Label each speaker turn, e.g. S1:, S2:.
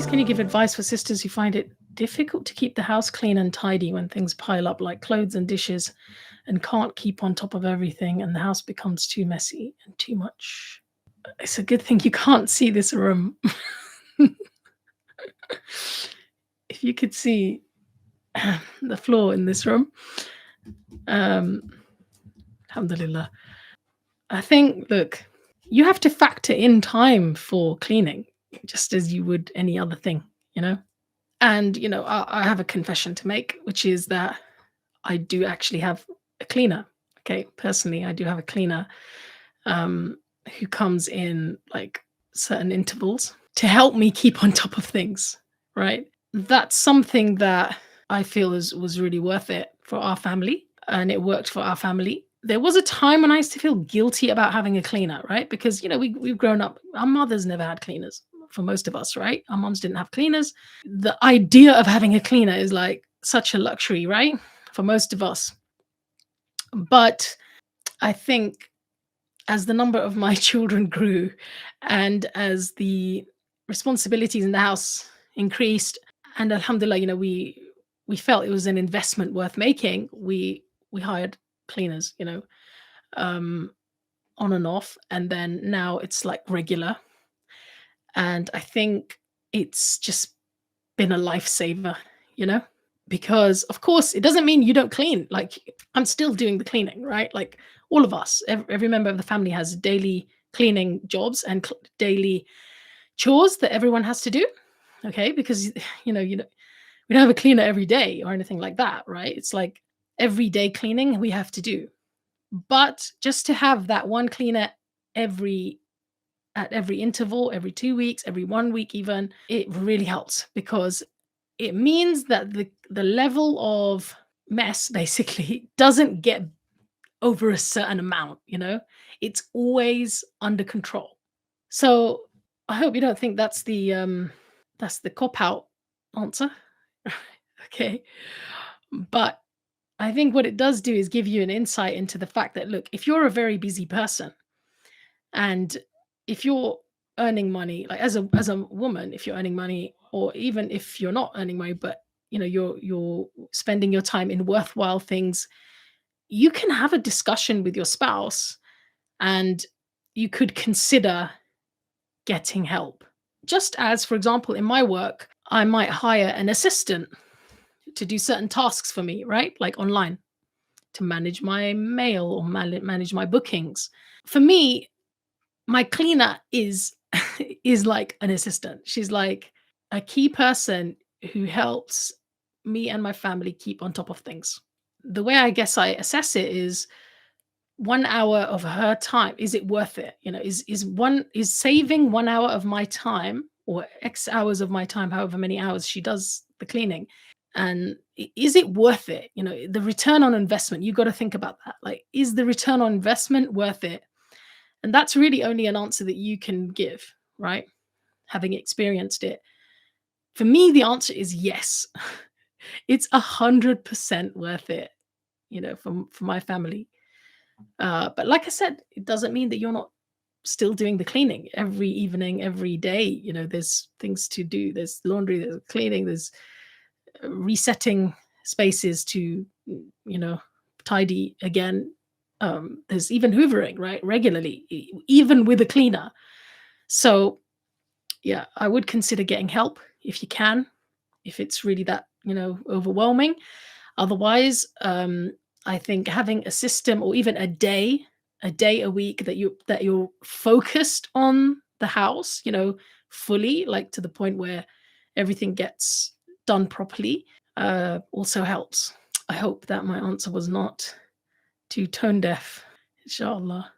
S1: Please can you give advice for sisters who find it difficult to keep the house clean and tidy when things pile up like clothes and dishes and can't keep on top of everything and the house becomes too messy and too much? It's a good thing you can't see this room. If you could see the floor in this room, alhamdulillah. I think, look, you have to factor in time for cleaning just as you would any other thing, you know? And, you know, I have a confession to make, which is that I do actually have a cleaner. Okay. Personally, I do have a cleaner who comes in like certain intervals to help me keep on top of things, right? That's something that I feel was really worth it for our family, and it worked for our family. There was a time when I used to feel guilty about having a cleaner, right? Because, you know, we've grown up, our mothers never had cleaners for most of us, right? Our moms didn't have cleaners. The idea of having a cleaner is like such a luxury, right? For most of us. But I think as the number of my children grew and as the responsibilities in the house increased, and alhamdulillah, you know, we felt it was an investment worth making, we hired cleaners, you know, on and off, and then now it's like regular. And I think it's just been a lifesaver, you know, because of course it doesn't mean you don't clean. Like I'm still doing the cleaning, right? Like all of us, every member of the family has daily cleaning jobs and daily chores that everyone has to do. Okay, because you know, we don't have a cleaner every day or anything like that, right? It's like everyday cleaning we have to do. But just to have that one cleaner every at every interval, every 2 weeks, every 1 week even, it really helps because it means that the level of mess basically doesn't get over a certain amount, you know? It's always under control. So I hope you don't think that's the cop out answer. Okay. But I think what it does do is give you an insight into the fact that look, if you're a very busy person and if you're earning money, like as a woman, if you're earning money, or even if you're not earning money, but you know, you're spending your time in worthwhile things, you can have a discussion with your spouse and you could consider getting help. Just as, for example, in my work, I might hire an assistant to do certain tasks for me, right? Like online, to manage my mail or manage my bookings. For me, my cleaner is is like an assistant. She's like a key person who helps me and my family keep on top of things. The way I guess I assess it is 1 hour of her time, is it worth it? You know, is saving 1 hour of my time or X hours of my time, however many hours she does the cleaning, and is it worth it? You know, the return on investment, you got to think about that. Like, is the return on investment worth it? And that's really only an answer that you can give, right? Having experienced it. For me, the answer is yes. It's 100% worth it, you know, for my family. But like I said, it doesn't mean that you're not still doing the cleaning every evening, every day. You know, there's things to do. There's laundry, there's cleaning, there's resetting spaces to, you know, tidy again. There's even hoovering, right? Regularly, even with a cleaner. So yeah, I would consider getting help if you can, if it's really that, you know, overwhelming. Otherwise, I think having a system or even a day a week that you're focused on the house, you know, fully, like to the point where everything gets done properly, also helps. I hope that my answer was not too tone deaf, inshallah.